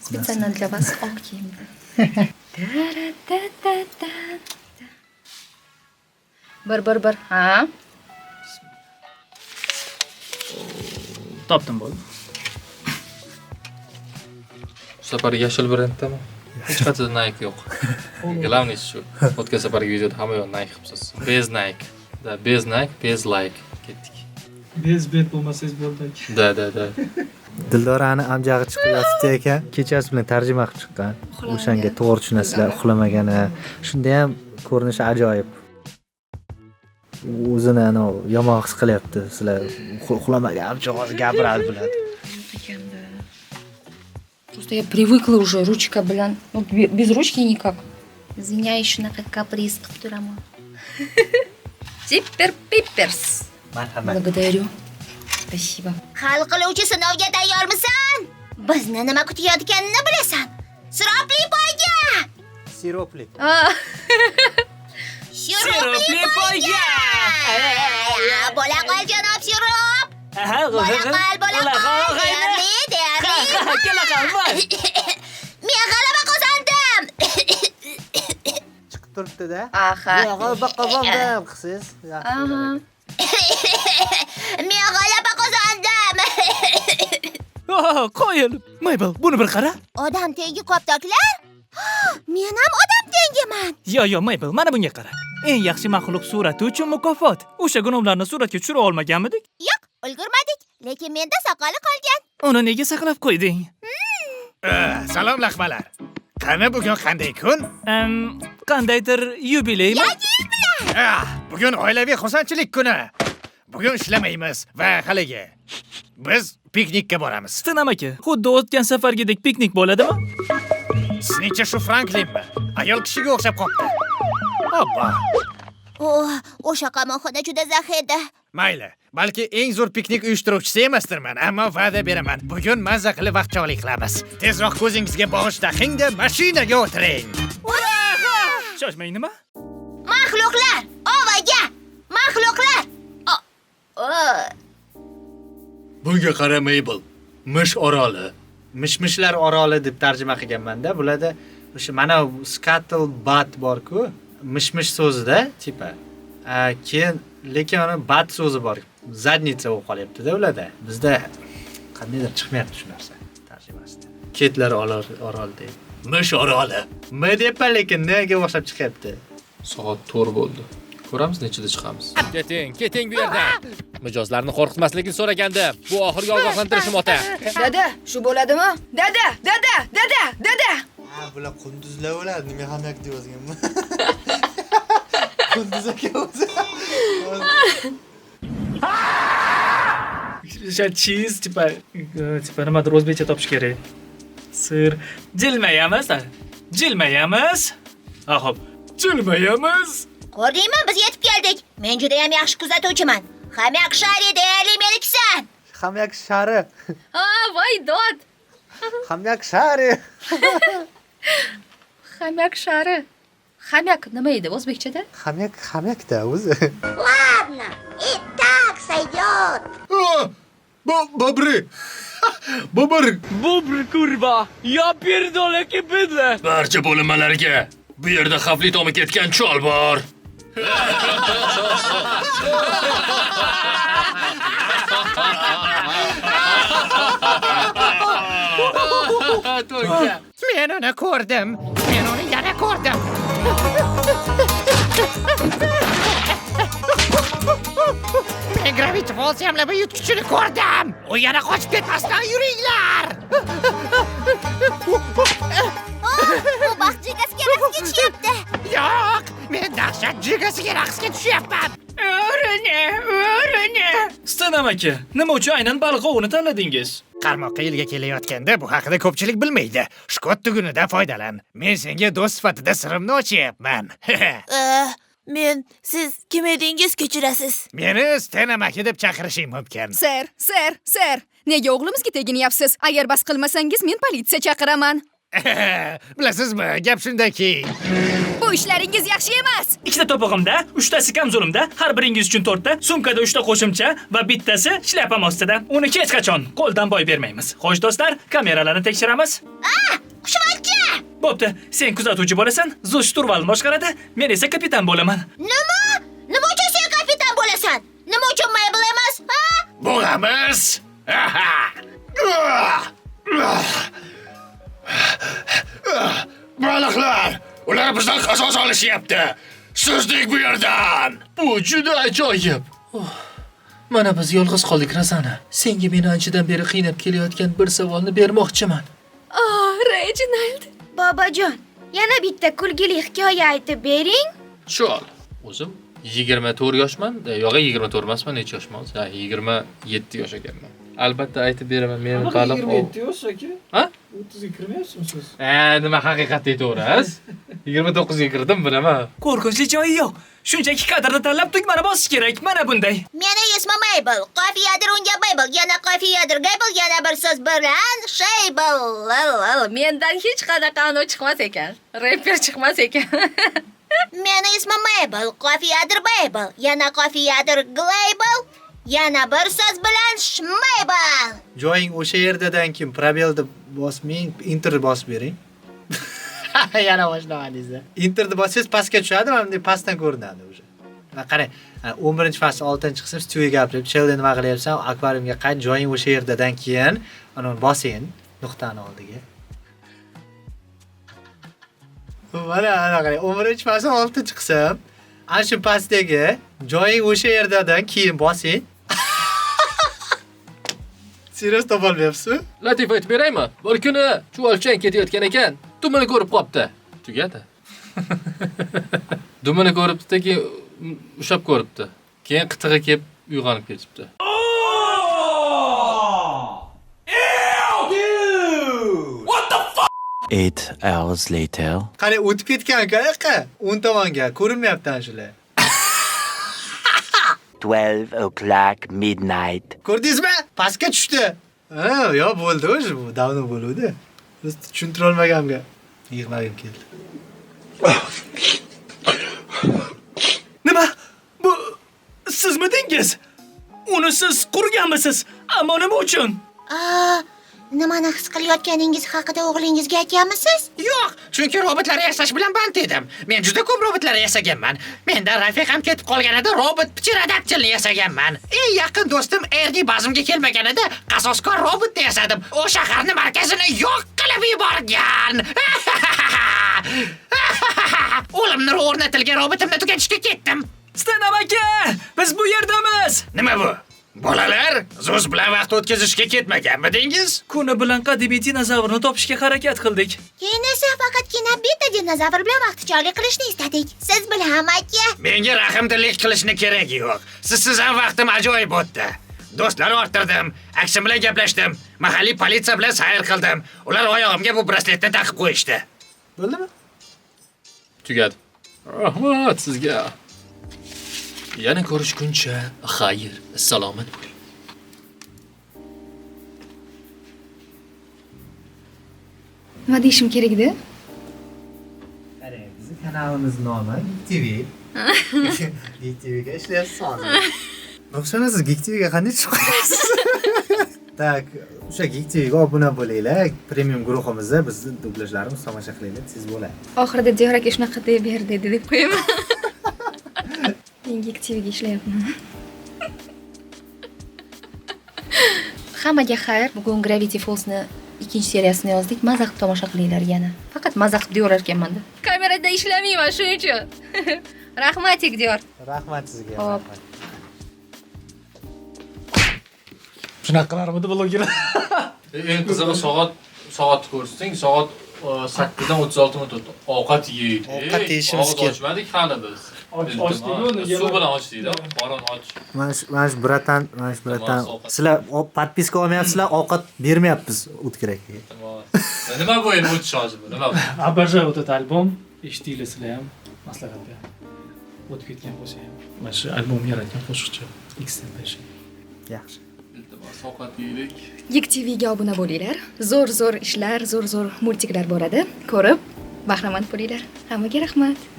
Специально для вас oq kiyimda. Bir. Ha? Topdim bo'ldi. Bu safar yashil brendmi? Hech qanday Nike yo'q. Главное shu. O'tgan safargi videoda hamma yoq Nike qilibsiz. Bez Nike. Da, bez Nike, bez like. Ketdik. Bez bet bo'lmasangiz bo'ldi. Da. Dildorani amjag'i chiqib yotibdi ekan. Kechasi bilan tarjima qilib chiqqan. O'shanga to'g'ri tushunasizlar, uxlamagani. Shunda ham ko'rinishi ajoyib. O'zini yomon his qilyapti. Sizlar uxlamagan amjag'i gapiradi biladi. Просто я привыкла уже ручка bilan. Ну, без ручки никак. Извиняюсь, shunaqa каприз qilib turaman. Super Peppers. Marhamat. Благодарю. Спасибо. Hal qiluvchi sinovga tayyormisan? Bizni nima kutayotganini bilasan? Siropli poyga! Siropli. Siropli poyga! Bo'la qol janob sirop. Bo'la qol. Deyarli. Men g'alaba qozondim. Chiqib turibdi-da. Aha. G'alaba qozondim, qisiz. Aha. Men g'alaba qozondim. Qo'yil. Maybel, buni bir qara. Odam tengi koptoklar? Men ham odam tengiman. Yo, Maybel, mana bunga qara. Eng yaxshi maxluq surati uchun mukofot. O'sha gnomlarni suratga tushira olmaganmidik? Yo'q, ulgurmadik. Lekin menda soqoli qolgan. Uni nega saqlab qo'yding? Salom laqmalar. Qani bugun qanday kun? Qandaydir yubileymi? Bugun oilaviy xursandchilik kuni. Bugun ishlamaymiz va haligi biz piknikka boramiz. Stinam aka, xuddi o'tgan safargidek piknik bo'ladimi? Sizningcha shu Franklinmi? Ayol kishiga o'xshab qopti. Obba. O'sha qamoqxona juda zax edi. Mayli, balki eng zo'r piknik uyushtiruvchisi emasdirman, ammo va'da beraman. Bugun mazza qilib vaqtchog'lik qilamiz. Tezroq ko'zingizga bog'ish taqing-da, mashinaga o'tiring. Shoshmang nima? Maxluqlar, ovaga! Maxluqlar! Bunga qara Mabel. Mish oroli. Mishmishlar oroli deb tarjima qilganman-da. Bularda o'sha mana scuttlebutt bor-ku, mishmish so'zida, tipa. Keyin lekin uni bat so'zi bor. Zadnitsa bo'lib qolyapti-da ularda. Bizda qandaydir chiqmayapti shu narsa tarjimasida. Ketlar oroli deydi. Mish oroli. M deyapman, lekin nega o'xshab chiqyapti? Soat 4 bo'ldi. Ko'ramiz nechida chiqamiz. Keting bu yerdan. Mijozlarni qo'rqitmasligini so'ragandim. Bu oxirgi ogohlantirishim ota. Dada, shu bo'ladimi? Dada. Bular qunduzlar bo'ladi, nima ham yo'q deb yozganman. Qunduz aka o'zi. O'sha cheese tipa nimadir o'zbekcha topish kerak. Sir. Jilmayamiz. Xo'p. Jilmayamiz. Ko'rdingmi, biz yetib keldik. Men juda ham yaxshi kuzatuvchiman. Hamyak shari deyarli menikisan. Hamyak shari. Voy dod. Hamyak shari. Hamyak shari. Hamyak nima edi o'zbekchada? Hamyak-da o'zi. Ладно, и так сойдет. Bobri. Bobri kurva. Ya pirdolaki bidla. Barcha bo'linmalarga. Bu yerda xavfli tomi ketgan chol bor. Men uni ko'rdim. Men uni yana ko'rdim. Men Gravity Falls yamlab yutkichini ko'rdim. U yana qochib ketmasdan yuringlar. U baxt jigasiga raqsga tushyapti. Yo'q, men dahshat jigasiga raqsga tushyapman. O'rini. Stinam aka, nima uchun aynan baliq ovini tanladingiz? Qarmoqqa yilga kelayotganda bu haqida ko'pchilik bilmaydi. Shkot tugunidan foydalan. Men senga do'st sifatida sirimni ochyapman. Men siz kim edingiz kechirasiz? Meni Stenam aka deb chaqirishing mumkin. Sir. Nega o'g'limizga teginyapsiz? Agar bas qilmasangiz men politsiya chaqiraman. Bilasizmi, gap shundaki. Bu ishlaringiz yaxshi emas. Ikkita to'pig'imda, 3tasi kamzulimda, har biringiz uchun 4ta, sumkada 3ta qo'shimcha va bittasi shlyapam ostida. Uni hech qachon qo'ldan boy bermaymiz. Xo'sh do'stlar, kameralarni tekshiramiz. Xushvaqtchi! Bo'pti, sen kuzatuvchi bo'lasan, Zuz shturvalni boshqaradi, men esa kapitan bo'laman. Nima? Nima uchun sen kapitan bo'lasan? Nima uchun Mabel emas? Ha? Bo'lamiz. Baliqlar, ular bizdan qasos olishyapti. Sizdik bu yerdan. Bu juda ajoyib. Mana biz yolg'iz qoldik, Razana. Senga meni anchadan beri qiynab kelayotgan bir savolni bermoqchiman. Reginald. Bobojon, yana bitta kulgili hikoya aytib bering. Chol. O'zim 24 yoshman, yo'g'a 24 emasman, necha yoshman? Ha, 27 yosh ekanman. Albatta aytib beraman, meni qalb. 27 yosh aka. Ha? 30 ga kirmayapsizmi siz? Nima haqiqatni aytaverasiz? 29 ga kirdim, bilaman. Qo'rqinchli joyi yo'q. Shunchaki kadrni tanlab tugmani bosish kerak. Mana bunday. Meni ismim Mabel. Qofiyadir unga Mabel, yana qofiyadir Gabel, yana bir so'z bilan Shaybel. Mendan hech qanaqa anov chiqmas ekan. Rapper chiqmas ekan. Meni ismim Mabel, qofiyadir Babel, yana qofiyadir Glabel, yana bir so'z bilan Shmaybel. Joying o'sha yerdadan keyin probelni bosmang, enterni bosib bering. Yana boshladingiz. Enterni bossangiz pastga tushadi, mana bunday pastdan ko'rinadi o'sha. Va qarang, 11-fasl 6-qism studiyaga gapirib, "Sheldon nima qilyapsan? Akvariumga qayt, joying o'sha yerdadan keyin uni bosing nuqtani oldiga." Mana qarang, 11-fasl 6-qism. Ana shu pastdagi joying o'sha yerdadan keyin bosing. Serios topolmayapsizmi? Latif aytib beraymi? Bir kuni chuvalchang ketayotgan ekan, dumini ko'rib qopti. Tugadi. Dumini ko'ribdi, keyin ushab ko'ribdi. Keyin qitig'i kelib uyg'onib ketibdi. 8 hours later. Qani o'tib ketgan qayoqqa? 10 tomonga ko'rinmayapti ana shular. 12 o'clock midnight. Ko'rdingizmi? Pastga tushdi. Ha, yo bo'ldi o'sha, bu davno bo'ldi. Biz tushuntira olmaganimga yig'lagim keldi. Nima? Bu sizmidingiz? Uni siz qurganmisiz? Ammo nima uchun? Nimani his qilayotganingiz haqida o'g'lingizga aytganmisiz? Yo'q, chunki robotlar yasash bilan band edim. Men juda ko'p robotlar yasaganman. Menda rafiqam ketib qolganida robot pterodaktilni yasaganman. Eng yaqin do'stim Erdi bazmga kelmaganida qasoskor robotni yasadim. O shaharning markazini yo'q qilib yuborgan. O'limni o'rnatilgan robotimni tugatishga ketdim. Stanam aka, biz bu yerdamiz. Nima bu? Bolalar, Zuz bilan vaqt o'tkazishga ketmaganmidingiz? Kuni bilan qadimiy dinozavrni topishga harakat qildik. Keyin esa faqatgina bitta dinozavr bilan vaqtichog'lik qilishni istadik. Siz bilan aka. Menga rahmdillik qilishni keragi yo'q. Sizsiz ham vaqtim ajoyib o'tdi. Do'stlar orttirdim, aksim bilan gaplashdim, mahalliy politsiya bilan sayr qildim. Ular oyog'imga bu brasletni taqib qo'yishdi. Bo'ldimi? Tugadi. Rahmat sizga. Yana ko'rishguncha, xayr, salomat bo'ling. Nima deyishim kerak-da? Qarang, bizning kanalimizning nomi GeekTV. GeekTVga ishlayapsiz hozir. O'xshamaysiz, GeekTVga qanday chiqib qo'yasiz? Tak, o'sha GeekTVga obuna bo'linglar. Premium guruhimizda bizning dublyajlarimiz tomosha qilinglar, siz bo'ladi. Oxirida Diyor aka shunaqa deb berdi deb qo'yaman. Men GeekTVga ishlayapman. Hammaga xayr. Bugun Gravity Falls'ni ikkinchi seriyasini yozdik. Maza qilib tomosha qilinglar yana. Faqat maza qilib deyorar ekanman-da. Kamerada ishlamayman shuning uchun. Rahmatik Diyor. Rahmat sizga. Hop. Rahmat. Shunaqalarmidi bloger? Eng qizig'i soatni ko'rsating, soat 8 dan 36 minut o'tdi. Ovqat yeydik. Ovqat yeyishimiz kerak. Ochmadik hali biz. Suv bilan ochdikda, qorin och. Mana shu bratan. Sizlar podpiska olmayapsizlar, ovqat bermayapmiz O'tkir akaga. Nima bo'yin o'tish hozir? Nima bu? Abaja o'tadi albom, eshitdinglar sizlar ham maslahatda. O'tib ketgan bo'lsa ham. Mana shu albom yaratgan qo'shiqchi X-dan. Yaxshi. Iltimos, ovqat yeylik. Geek TVga obuna bo'linglar. Zo'r ishlar, zo'r multiklar boradi. Ko'rib bahramand bo'linglar. Hammaga rahmat.